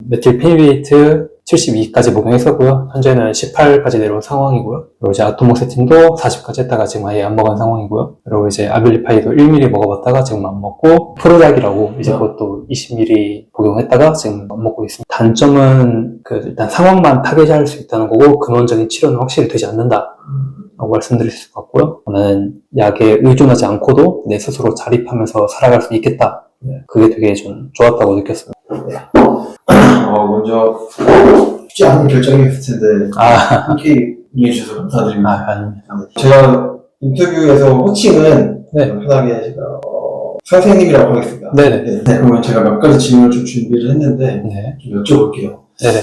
메틸 페니베이트 72까지 복용했었고요. 현재는 18까지 내려온 상황이고요. 그리고 이제 아토모세틴도 40까지 했다가 지금 아예 안 먹은 상황이고요. 그리고 이제 아빌리파이도 1ml 먹어봤다가 지금 안 먹고, 프로작이라고 이제 그것도 20ml 복용했다가 지금 안 먹고 있습니다. 단점은 일단 상황만 타겟할 수 있다는 거고, 근원적인 치료는 확실히 되지 않는다 라고 말씀드릴 수 있을 것 같고요. 저는 약에 의존하지 않고도 내 스스로 자립하면서 살아갈 수 있겠다. 그게 되게 좀 좋았다고 느꼈습니다. 먼저 쉽지 않은 결정이었을 텐데 함께 응해주셔서 감사드립니다. 아닙니다. 제가 인터뷰에서 호칭은 네. 편하게 제가 선생님이라고 하겠습니다. 네네. 그러면 제가 몇 가지 질문을 좀 준비를 했는데 네. 좀 여쭤볼게요. 네네.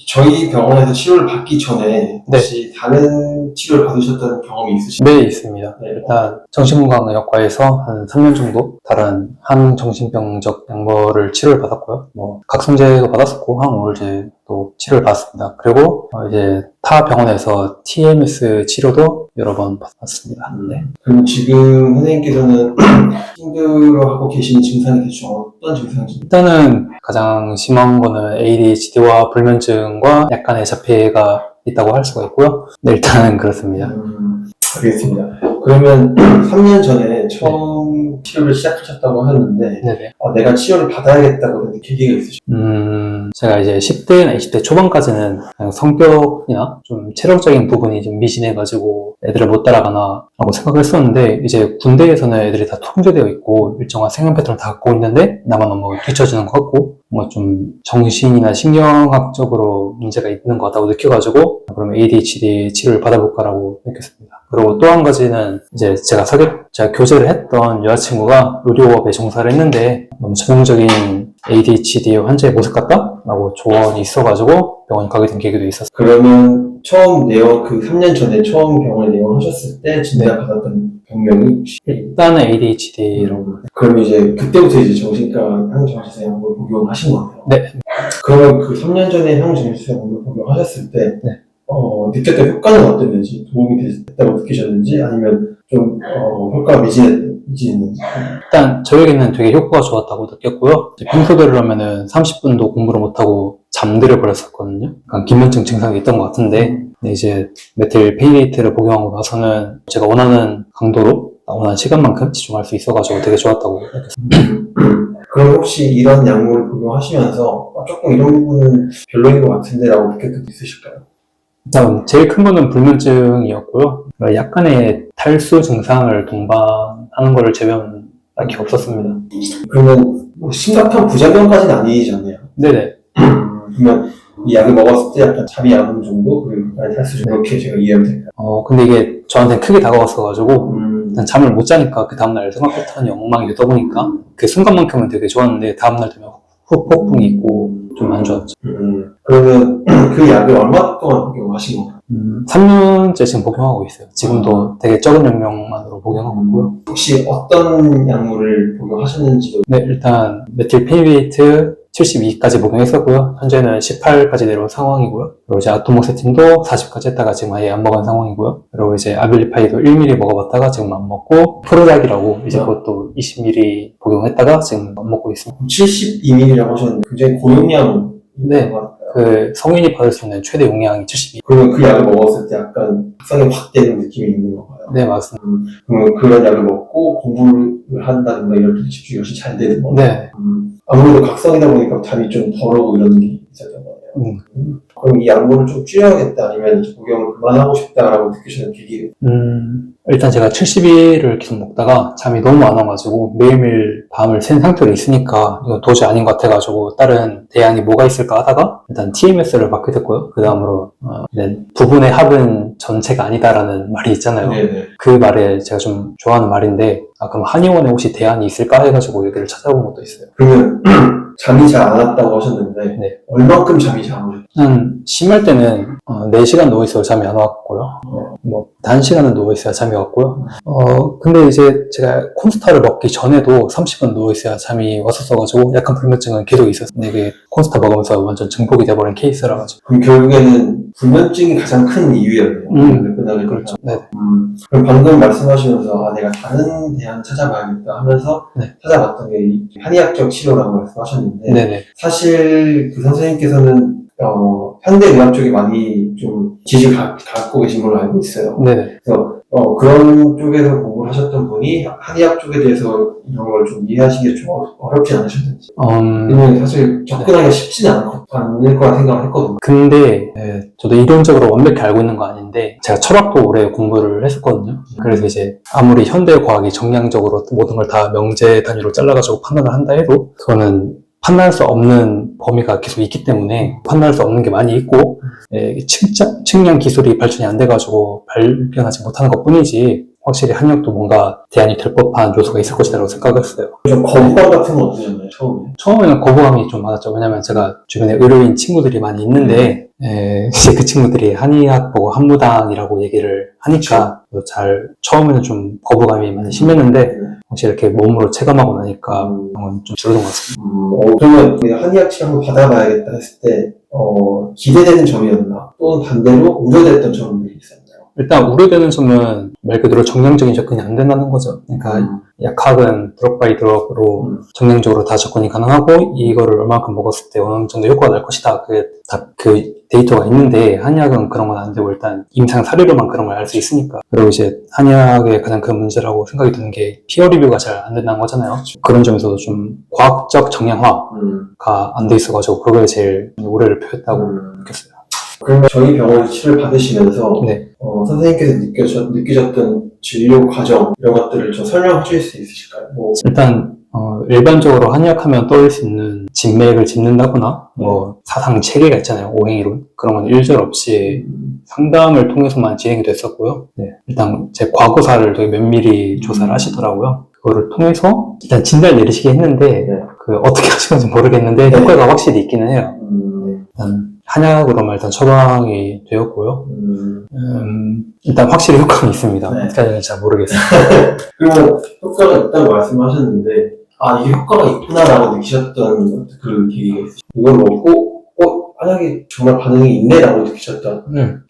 저희 병원에서 치료를 받기 전에 혹시 다른 치료를 받으셨다는 경험이 있으신가요? 네, 있습니다. 일단 정신건강의학과에서 한 3년 정도 다른 항정신병적 약물을 치료를 받았고요. 각성제도 받았었고 항우울제도 치료를 받았습니다. 그리고 이제 타 병원에서 TMS 치료도 여러 번 받았습니다. 네. 그럼 지금 선생님께서는 힘들어하고 계신 증상이 대충 어떤 증상인지? 일단은 가장 심한 거는 ADHD와 불면증과 약간의 자폐가 있다고 할 수가 있고요. 네, 일단은 그렇습니다. 알겠습니다. 그러면 3년 전에 처음 치료를 시작하셨다고 하셨는데 네네. 내가 치료를 받아야겠다고 하는 계기가 있으신가요? 제가 이제 10대나 20대 초반까지는 그냥 성격이나 좀 체력적인 부분이 좀 미진해가지고 애들을 못 따라가나 라고 생각했었는데, 이제 군대에서는 애들이 다 통제되어 있고 일정한 생활 패턴을 다 갖고 있는데 나만 너무 뒤처지는 것 같고 뭔가 좀 정신이나 신경학적으로 문제가 있는 것 같다고 느껴가지고, 그러면 ADHD 치료를 받아볼까라고 느꼈습니다. 그리고 또 한 가지는 이제 제가 교제를 했던 여자친구가 의료업에 종사를 했는데 너무 전형적인 ADHD 환자의 모습 같다? 라고 조언이 있어가지고 병원 가게 된 계기도 있었어요. 그러면 처음 그 3년 전에 처음 병원에 내원하셨을 때 진단받았던 병명이 혹시? 일단은 ADHD라고. 그럼 이제 그때부터 이제 정신과 항정신세 약물을 복용하신 거예요? 네. 그러면 그 3년 전에 항정신세 약물을 복용하셨을 때 네. 느꼈던 효과는 어땠는지, 도움이 됐다고 느끼셨는지, 아니면 좀 효과가 미진했는지? 일단 저에게는 되게 효과가 좋았다고 느꼈고요. 평소대로 하면은 30분도 공부를 못하고 잠들어 버렸었거든요. 약간 기면증 증상이 있던 것 같은데, 근데 이제 메틸 페니베이트를 복용하고 나서는 제가 원하는 강도로 원하는 시간만큼 집중할 수 있어가지고 되게 좋았다고 느꼈습니다. 그럼 혹시 이런 약물을 복용하시면서 조금 이런 부분은 별로인 것 같은데 라고 느꼈던 게 있으실까요? 일단 제일 큰 거는 불면증이었고요. 약간의 탈수 증상을 동반하는 거를 제외한 딱히 없었습니다. 그러면 심각한 부작용까지는 아니잖아요. 네네. 그러면 이 약을 먹었을 때 약간 잠이 안 오는 정도, 그리고 약간 탈수 정도, 이렇게 제가 이해하면 될까요? 근데 이게 저한테 크게 다가왔어가지고 일단 잠을 못 자니까 그 다음날 생활 패턴이 엉망이 되다 보니까 그 순간만큼은 되게 좋았는데 다음날 되면 후폭풍이 있고 좀 안 좋았죠. 그러면 그 약을 얼마 동안 복용하신 건가요? 3년째 지금 복용하고 있어요. 지금도 되게 적은 용량만으로 복용하고 있고요. 혹시 어떤 약물을 복용하셨는지도? 네, 일단 메틸 페니베이트 72까지 복용했었고요. 현재는 18까지 내려온 상황이고요. 그리고 이제 아토모세틴도 40까지 했다가 지금 아예 안 먹은 상황이고요. 그리고 이제 아빌리파이도 1ml 먹어봤다가 지금 안 먹고, 프로작이라고 이제 그것도 20ml 복용했다가 지금 안 먹고 있습니다. 72ml라고 하셨는데 굉장히 고용량. 네. 성인이 받을 수 있는 최대 용량이 72. 그러면 그 약을 먹었을 때 약간 각성이 확 되는 느낌이 있는 건가요? 네, 맞습니다. 그러면 그런 약을 먹고 공부를 한다든가 이럴 때 집중이 훨씬 잘 되는 거예요? 네. 아무래도 각성이다 보니까 잠이 좀 덜 오고 이런 게 있었던 거예요. 그럼 이 약물을 좀 줄여야겠다, 아니면 복용을 그만하고 싶다라고 느끼시는 계기? 일단 제가 70일을 계속 먹다가 잠이 너무 안 와가지고 매일매일 밤을 샌 상태로 있으니까 이거 도저히 아닌 것 같아가지고 다른 대안이 뭐가 있을까 하다가 일단 TMS를 받게 됐고요. 그 다음으로 부분의 합은 전체가 아니다라는 말이 있잖아요. 네네. 그 말에 제가 좀 좋아하는 말인데, 그럼 한의원에 혹시 대안이 있을까 해가지고 여기를 찾아본 것도 있어요. 그러면 잠이 잘 안 왔다고 하셨는데 네. 얼만큼 잠이 잘 안 오셨어요? 심할 때는 4시간 누워있어야 잠이 안 왔고요. 뭐, 단시간은 누워있어야 잠이 왔고요. 근데 이제 제가 콘스타를 먹기 전에도 30분 누워있어야 잠이 왔었어가지고 약간 불면증은 계속 있었어요. 근데 이게 콘스타 먹으면서 완전 증폭이 돼버린 케이스라가지고. 그럼 결국에는 불면증이 가장 큰 이유였네요. 끝나는 그렇죠. 네. 그럼 방금 말씀하시면서 내가 다른 대안 찾아봐야겠다 하면서 네. 찾아봤던 게 이 한의학적 치료라고 말씀하셨는데 네네. 사실 그 선생님께서는 현대의학 쪽에 많이 좀 지식을 갖고 계신 걸로 알고 있어요. 네네. 그래서 그런 쪽에서 공부를 하셨던 분이 한의학 쪽에 대해서 이런 걸 좀 이해하시기가 좀 어렵지 않으셨는지. 왜냐면 사실 접근하기가 쉽지는 않을 거라 생각을 했거든요. 근데 저도 이론적으로 완벽히 알고 있는 거 아닌데 제가 철학도 오래 공부를 했었거든요. 그래서 이제 아무리 현대 과학이 정량적으로 모든 걸 다 명제 단위로 잘라가지고 판단을 한다 해도 그거는 판단할 수 없는 범위가 계속 있기 때문에 판단할 수 없는 게 많이 있고 측량 기술이 발전이 안 돼가지고 발견하지 못하는 것 뿐이지 확실히 한의학도 뭔가 대안이 될 법한 요소가 있을 것이라고 생각했어요. 좀 거부감 같은 건 어떠셨나요, 처음에? 처음에는 거부감이 좀 많았죠. 왜냐면 제가 주변에 의료인 친구들이 많이 있는데 이제 그 친구들이 한의학 보고 한무당이라고 얘기를 하니까 처음에는 좀 거부감이 많이 심했는데 혹시 이렇게 몸으로 체감하고 나니까 좀 줄어든 것 같습니다. 그러면 한의학 치료 한번 받아봐야겠다 했을 때 기대되는 점이었나? 또는 반대로 우려됐던 점들이 있었나요? 일단 우려되는 점은 말 그대로 정량적인 접근이 안 된다는 거죠. 그러니까 약학은 드럭 바이 드럭으로 정량적으로 다 접근이 가능하고 이거를 얼마만큼 먹었을 때 어느 정도 효과가 날 것이다. 그게 다 그 데이터가 있는데 한의학은 그런 건 안 되고 일단 임상 사례로만 그런 걸 알 수 있으니까. 그리고 이제 한의학의 가장 큰 문제라고 생각이 드는 게 피어 리뷰가 잘 안 된다는 거잖아요. 그런 점에서도 좀 과학적 정량화가 안 돼 있어가지고 그거에 제일 오해를 표했다고 느꼈어요. 그러면 저희 병원에서 치료를 받으시면서 네. 선생님께서 느끼셨던 진료 과정 이런 것들을 좀 설명해 주실 수 있으실까요? 일단 일반적으로 한의학하면 떠올 수 있는 진맥을 짚는다거나 뭐 사상 체계가 있잖아요. 오행이론 그런 건 일절 없이 상담을 통해서만 진행이 됐었고요. 네. 일단 제 과거사를 되게 면밀히 조사를 하시더라고요. 그거를 통해서 일단 진단을 내리시게 했는데 그 어떻게 하시는지 모르겠는데 효과가 확실히 있기는 해요. 일단 한약으로만 일단 처방이 되었고요. 일단 확실히 효과는 있습니다. 어떻게 하는지 잘 모르겠어요. 그러면 효과가 있다고 말씀하셨는데 이게 효과가 있구나라고 느끼셨던 그 계기가 있으세요? 이걸 먹고 한약이 정말 반응이 있네라고 느끼셨던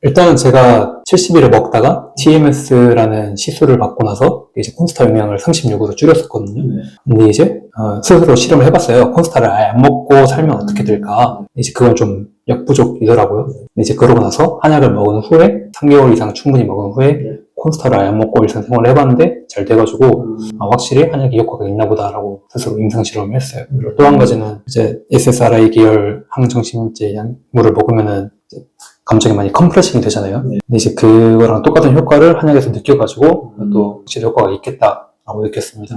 일단은 제가 70일을 먹다가 TMS라는 시술을 받고 나서 이제 콘스타 용량을 36으로 줄였었거든요. 근데 이제 스스로 실험을 해봤어요. 콘스타를 아예 안 먹고 살면 어떻게 될까? 이제 그건 좀 역부족이더라고요. 이제 그러고 나서 한약을 먹은 후에 3개월 이상 충분히 먹은 후에 콘스타를 아예 안 먹고 일상생활을 해봤는데 잘 돼가지고 확실히 한약이 효과가 있나 보다라고 스스로 임상실험을 했어요. 그리고 또 한 가지는 이제 SSRI 계열 항정신제 약물을 먹으면은 감정이 많이 컴프레싱이 되잖아요. 근데 이제 그거랑 똑같은 효과를 한약에서 느껴가지고 또 확실히 효과가 있겠다라고 느꼈습니다.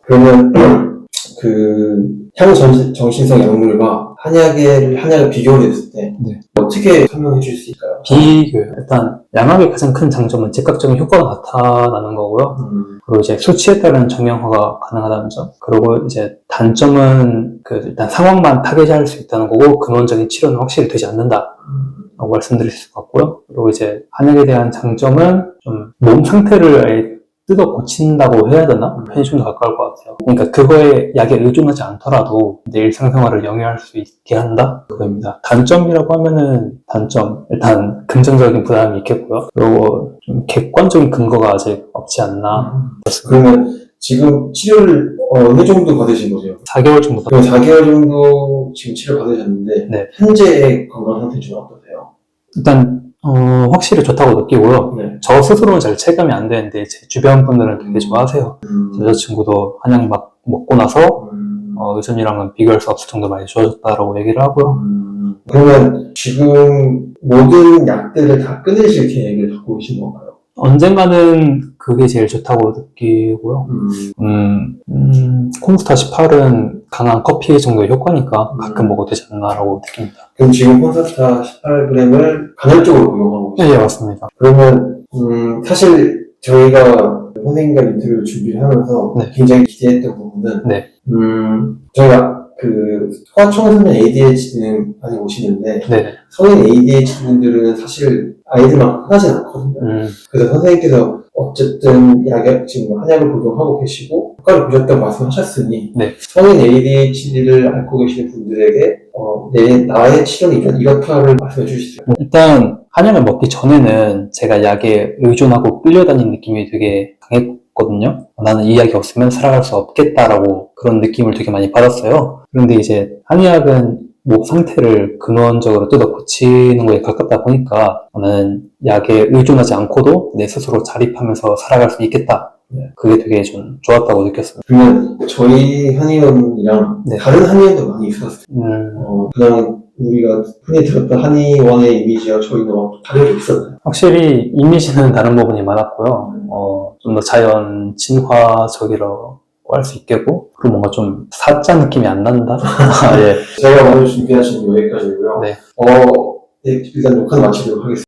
그러면 그 향정신성 약물과 한약을 비교했을 때 어떻게 설명해 줄 수 있을까요? 비교요. 일단 양악의 가장 큰 장점은 즉각적인 효과가 나타나는 거고요. 그리고 이제 수치에 따른 정량화가 가능하다는 점. 그리고 이제 단점은 일단 상황만 타겟할 수 있다는 거고 근원적인 치료는 확실히 되지 않는다. 라고 말씀드릴 수 같고요. 그리고 이제 한약에 대한 장점은 좀 몸 상태를 아예 뜯어 고친다고 해야 되나? 편이 좀 더 가까울 것 같아요. 그러니까 그거에 약에 의존하지 않더라도 내 일상생활을 영위할 수 있게 한다? 그거입니다. 단점이라고 하면은 일단 금전적인 부담이 있겠고요. 그리고 좀 객관적인 근거가 아직 없지 않나. 그러면 지금 치료를 어느 정도 받으신 거죠? 4개월 정도. 그럼 4개월 정도 지금 치료 받으셨는데 현재의 건강 상태 좀 어떠세요? 일단 확실히 좋다고 느끼고요. 저 스스로는 잘 체감이 안 되는데 제 주변 분들은 되게 좋아하세요. 제 여자친구도 한약 막 먹고 나서 의사님이랑은 비교할 수 없을 정도로 많이 좋아졌다라고 얘기를 하고요. 그러면 지금 모든 약들을 다 끊으실 계획을 갖고 계신 건가요? 언젠가는 그게 제일 좋다고 느끼고요. 콘스타 18은 강한 커피 정도의 효과니까 가끔 먹어도 되지 않나라고 느낍니다. 그럼 지금 콘스타 18g을 간헐적으로 복용하고 계시죠? 네, 맞습니다. 그러면 사실 저희가 선생님과 인터뷰를 준비를 하면서 굉장히 기대했던 부분은 저희가 소아청소년 ADHD는 많이 오시는데, 네네. 성인 ADHD 분들은 사실 아이들만 흔하진 않거든요. 그래서 선생님께서 어쨌든 지금 한약을 복용하고 계시고, 효과를 보셨다고 말씀하셨으니, 네. 성인 ADHD를 앓고 계시는 분들에게, 나의 치료는 이렇다를 말씀해 주시죠. 일단 한약을 먹기 전에는 제가 약에 의존하고 끌려다니는 느낌이 되게 강했거든요. 나는 이 약이 없으면 살아갈 수 없겠다라고 그런 느낌을 되게 많이 받았어요. 그런데 이제 한의학은 목 상태를 근원적으로 뜯어 고치는 거에 가깝다 보니까 나는 약에 의존하지 않고도 내 스스로 자립하면서 살아갈 수 있겠다. 그게 되게 좀 좋았다고 느꼈습니다. 그러면 저희 한의원이랑 네. 다른 한의원도 많이 있었어요. 그냥 우리가 흔히 들었던 한의원의 이미지와 저희는 다른 게 있었나요? 확실히 이미지는 다른 부분이 많았고요. 좀 더 자연 친화적이라고 할 수 있겠고, 그리고 뭔가 좀 사자 느낌이 안 난다? 예. 제가 오늘 준비하신 여기까지고요. 네. 일단 녹화는 마치도록 하겠습니다.